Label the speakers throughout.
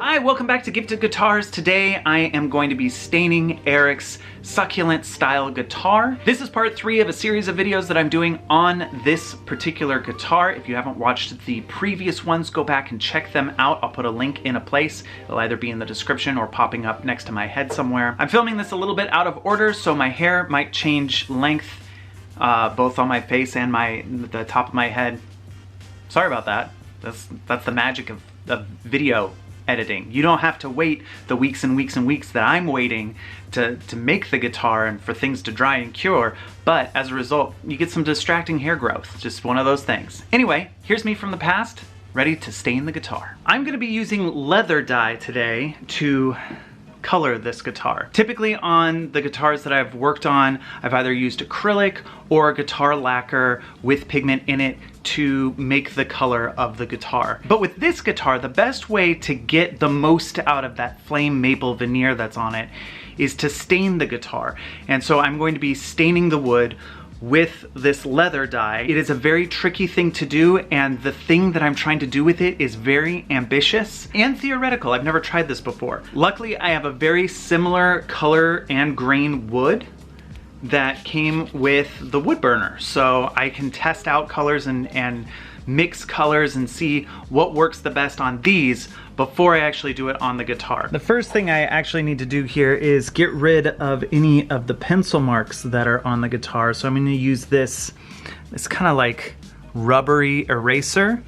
Speaker 1: Hi, welcome back to Gifted Guitars. Today I am going to be staining Erik's Succulent style guitar. This is part 3 of a series of videos that I'm doing on this particular guitar. If you haven't watched the previous ones, go back and check them out. I'll put a link in a place. It'll either be in the description or popping up next to my head somewhere. I'm filming this a little bit out of order, so my hair might change length, both on my face and the top of my head. Sorry about that. That's the magic of video editing. You don't have to wait the weeks and weeks and weeks that I'm waiting to make the guitar and for things to dry and cure, but as a result, you get some distracting hair growth. Just one of those things. Anyway, here's me from the past, ready to stain the guitar. I'm gonna be using leather dye today to color this guitar. Typically on the guitars that I've worked on, I've either used acrylic or guitar lacquer with pigment in it to make the color of the guitar. But with this guitar, the best way to get the most out of that flame maple veneer that's on it is to stain the guitar. And so I'm going to be staining the wood with this leather dye. It is a very tricky thing to do, and the thing that I'm trying to do with it is very ambitious and theoretical. I've never tried this before. Luckily, I have a very similar color and grain wood that came with the wood burner, so I can test out colors and mix colors and see what works the best on these before I actually do it on the guitar. The first thing I actually need to do here is get rid of any of the pencil marks that are on the guitar. So I'm going to use this kind of like rubbery eraser.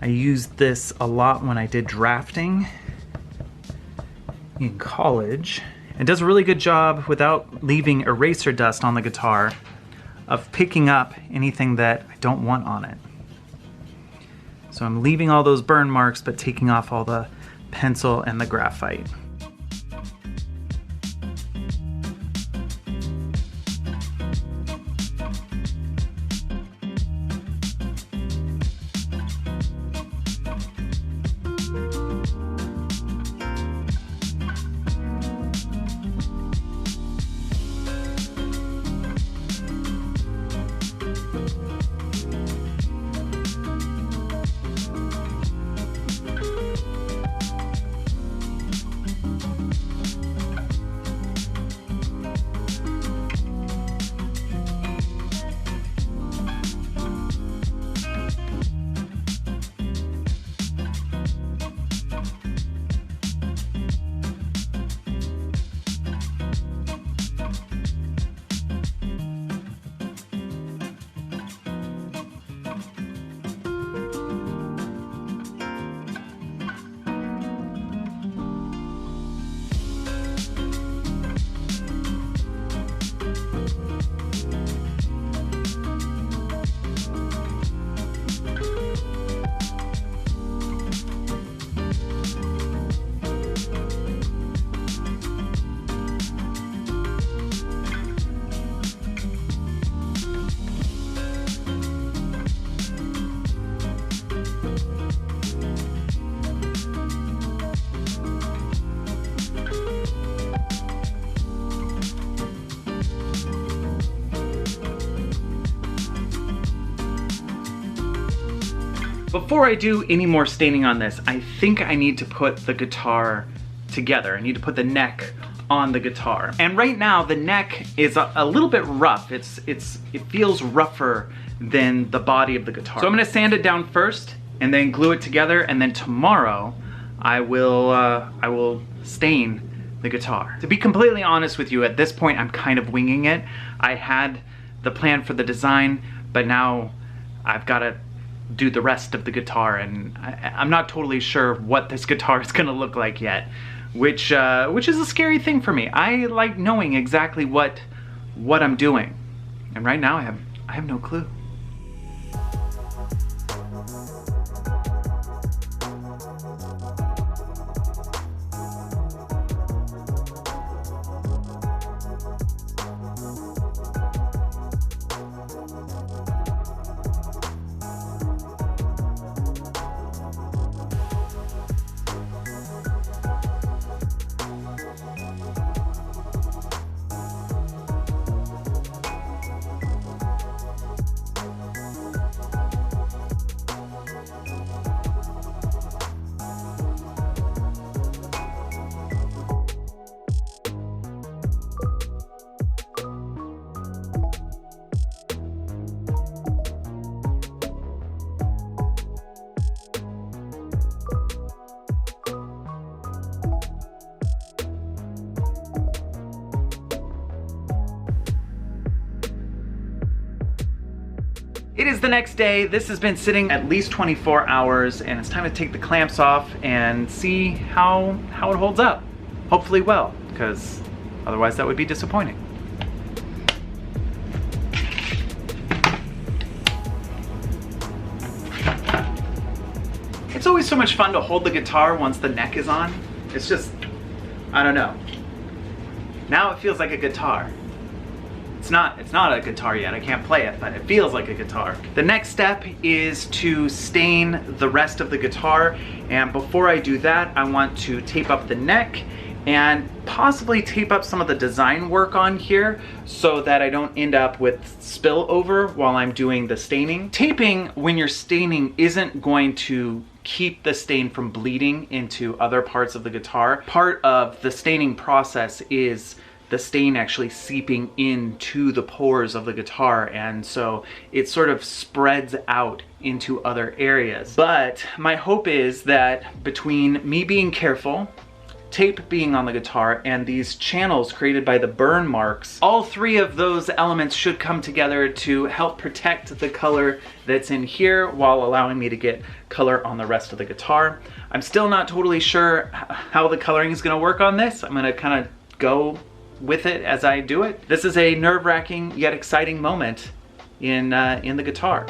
Speaker 1: I used this a lot when I did drafting in college. It does a really good job without leaving eraser dust on the guitar of picking up anything that I don't want on it. So I'm leaving all those burn marks, but taking off all the pencil and the graphite. Before I do any more staining on this, I think I need to put the guitar together. I need to put the neck on the guitar. And right now the neck is a little bit rough. It feels rougher than the body of the guitar. So I'm gonna sand it down first and then glue it together, and then tomorrow I will stain the guitar. To be completely honest with you, at this point I'm kind of winging it. I had the plan for the design, but now I've got to do the rest of the guitar, and I'm not totally sure what this guitar is gonna look like yet, which is a scary thing for me. I like knowing exactly what I'm doing, and right now I have no clue. It is the next day. This has been sitting at least 24 hours, and it's time to take the clamps off and see how it holds up. Hopefully well, because otherwise that would be disappointing. It's always so much fun to hold the guitar once the neck is on. It's just, I don't know. Now it feels like a guitar. It's not a guitar yet, I can't play it, but it feels like a guitar. The next step is to stain the rest of the guitar, and before I do that, I want to tape up the neck and possibly tape up some of the design work on here so that I don't end up with spillover while I'm doing the staining. Taping when you're staining isn't going to keep the stain from bleeding into other parts of the guitar. Part of the staining process is the stain actually seeping into the pores of the guitar, and so it sort of spreads out into other areas. But my hope is that between me being careful, tape being on the guitar, and these channels created by the burn marks, all three of those elements should come together to help protect the color that's in here while allowing me to get color on the rest of the guitar. I'm still not totally sure how the coloring is going to work on this. I'm going to kind of go with it as I do it. This is a nerve-wracking yet exciting moment in the guitar.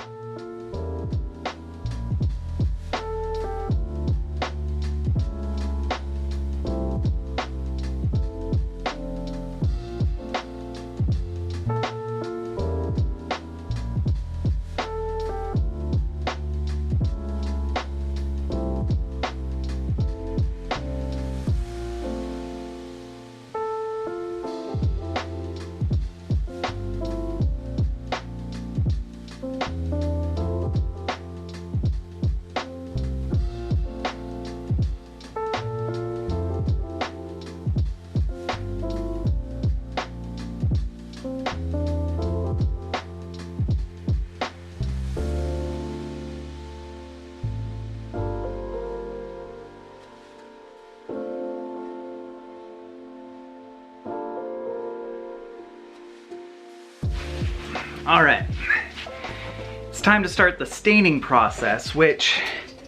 Speaker 1: All right, it's time to start the staining process, which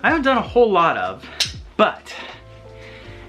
Speaker 1: I haven't done a whole lot of, but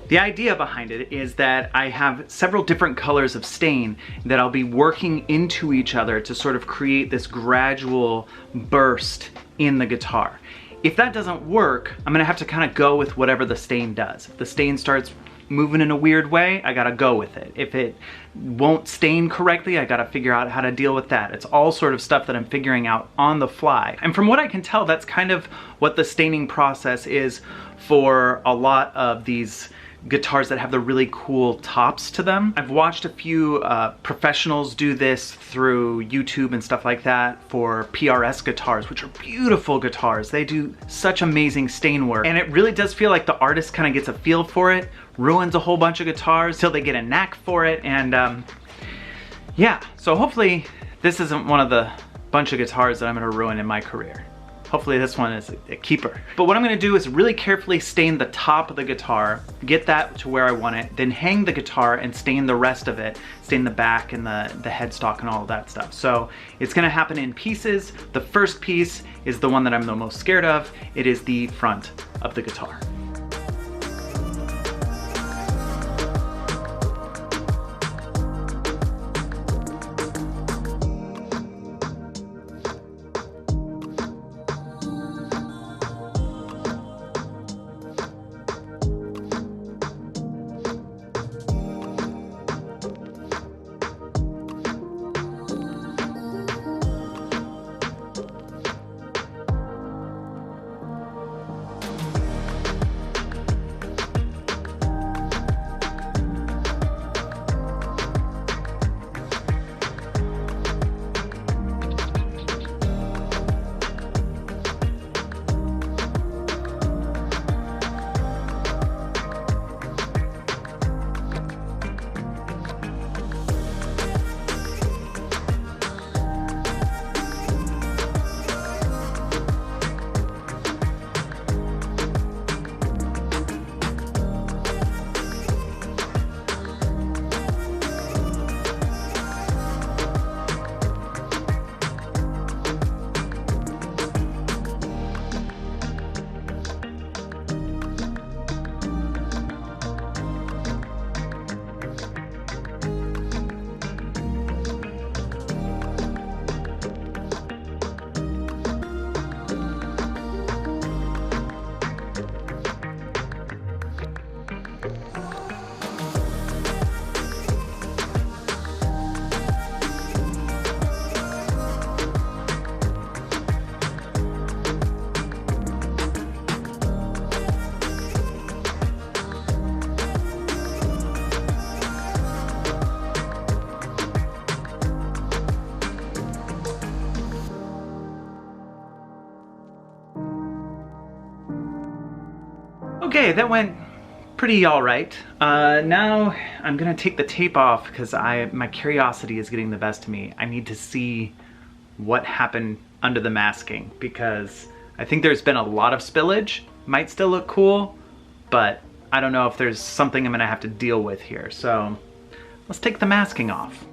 Speaker 1: the idea behind it is that I have several different colors of stain that I'll be working into each other to sort of create this gradual burst in the guitar. If that doesn't work, I'm gonna have to kind of go with whatever the stain does. If the stain starts moving in a weird way, I gotta go with it. If it won't stain correctly, I gotta figure out how to deal with that. It's all sort of stuff that I'm figuring out on the fly. And from what I can tell, that's kind of what the staining process is for a lot of these guitars that have the really cool tops to them. I've watched a few professionals do this through YouTube and stuff like that for PRS guitars, which are beautiful guitars. They do such amazing stain work, and it really does feel like the artist kind of gets a feel for it, ruins a whole bunch of guitars till they get a knack for it, and yeah, so hopefully this isn't one of the bunch of guitars that I'm gonna ruin in my career. Hopefully this one is a keeper. But what I'm gonna do is really carefully stain the top of the guitar, get that to where I want it, then hang the guitar and stain the rest of it, stain the back and the headstock and all of that stuff. So it's gonna happen in pieces. The first piece is the one that I'm the most scared of. It is the front of the guitar. Okay, that went pretty all right. Now I'm gonna take the tape off because my curiosity is getting the best of me. I need to see what happened under the masking because I think there's been a lot of spillage. Might still look cool, but I don't know if there's something I'm gonna have to deal with here. So let's take the masking off.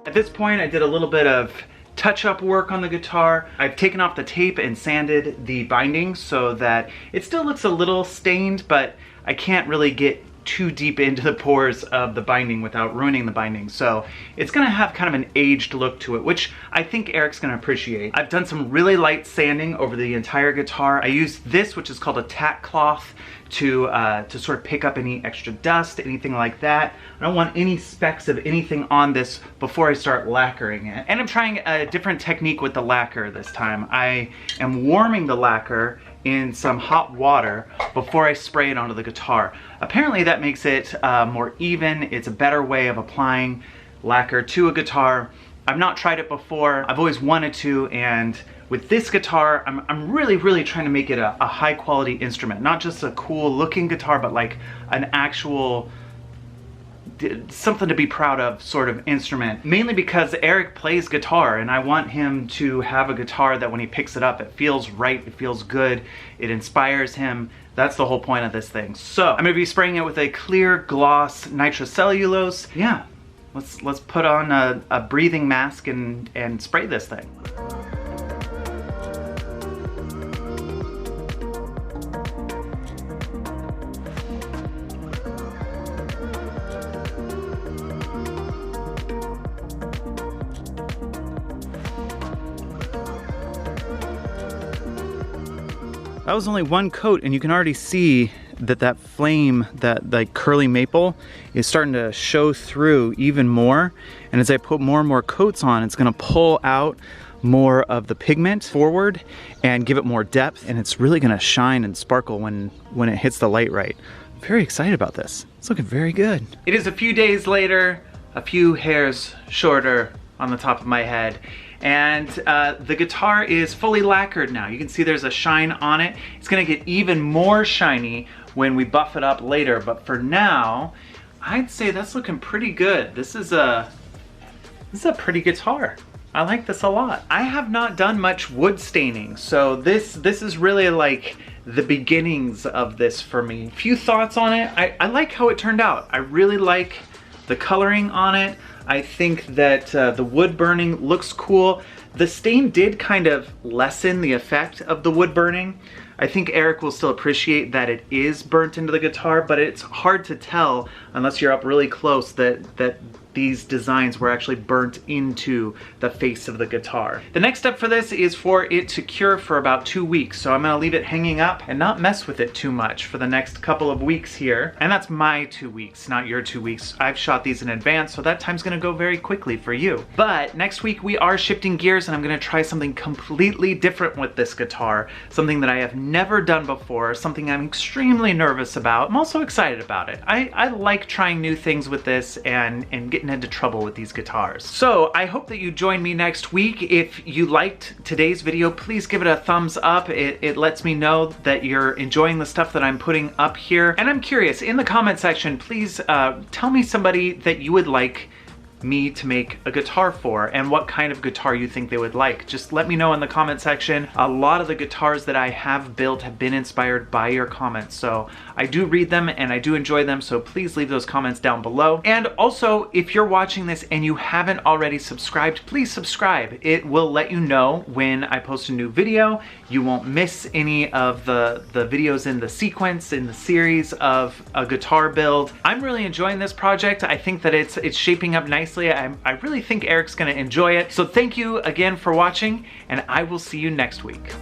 Speaker 1: At this point, I did a little bit of touch-up work on the guitar. I've taken off the tape and sanded the binding so that it still looks a little stained, but I can't really get too deep into the pores of the binding without ruining the binding. So it's gonna have kind of an aged look to it, which I think Erik's gonna appreciate. I've done some really light sanding over the entire guitar. I used this, which is called a tack cloth, to sort of pick up any extra dust, anything like that. I don't want any specks of anything on this before I start lacquering it. And I'm trying a different technique with the lacquer this time. I am warming the lacquer in some hot water before I spray it onto the guitar. Apparently that makes it more even. It's a better way of applying lacquer to a guitar. I've not tried it before. I've always wanted to, and with this guitar, I'm really trying to make it a high quality instrument. Not just a cool looking guitar, but like an actual, something to be proud of sort of instrument. Mainly because Erik plays guitar and I want him to have a guitar that when he picks it up, it feels right, it feels good, it inspires him. That's the whole point of this thing. So I'm gonna be spraying it with a clear gloss nitrocellulose. Yeah, let's put on a breathing mask and spray this thing. That was only one coat and you can already see that flame, that like curly maple, is starting to show through even more. And as I put more and more coats on, it's gonna pull out more of the pigment forward and give it more depth, and it's really gonna shine and sparkle when it hits the light right. I'm very excited about this. It's looking very good. It is a few days later, a few hairs shorter on the top of my head. And the guitar is fully lacquered now. You can see there's a shine on it. It's gonna get even more shiny when we buff it up later, but for now, I'd say that's looking pretty good. This is a pretty guitar. I like this a lot. I have not done much wood staining, so this is really like the beginnings of this for me. Few thoughts on it. I like how it turned out. I really like the coloring on it. I think that the wood burning looks cool. The stain did kind of lessen the effect of the wood burning. I think Erik will still appreciate that it is burnt into the guitar, but it's hard to tell unless you're up really close that these designs were actually burnt into the face of the guitar. The next step for this is for it to cure for about 2 weeks. So I'm gonna leave it hanging up and not mess with it too much for the next couple of weeks here. And that's my 2 weeks, not your 2 weeks. I've shot these in advance, so that time's gonna go very quickly for you. But next week we are shifting gears and I'm gonna try something completely different with this guitar. Something that I have never done before, something I'm extremely nervous about. I'm also excited about it. I like trying new things with this and getting into trouble with these guitars. So I hope that you join me next week. If you liked today's video, please give it a thumbs up. It lets me know that you're enjoying the stuff that I'm putting up here. And I'm curious, in the comment section, please tell me somebody that you would like me to make a guitar for and what kind of guitar you think they would like. Just let me know in the comment section. A lot of the guitars that I have built have been inspired by your comments, so I do read them and I do enjoy them, so please leave those comments down below. And also, if you're watching this and you haven't already subscribed, please subscribe. It will let you know when I post a new video. You won't miss any of the videos in the sequence, in the series of a guitar build. I'm really enjoying this project. I think that it's shaping up nicely. I really think Erik's gonna enjoy it. So thank you again for watching, and I will see you next week.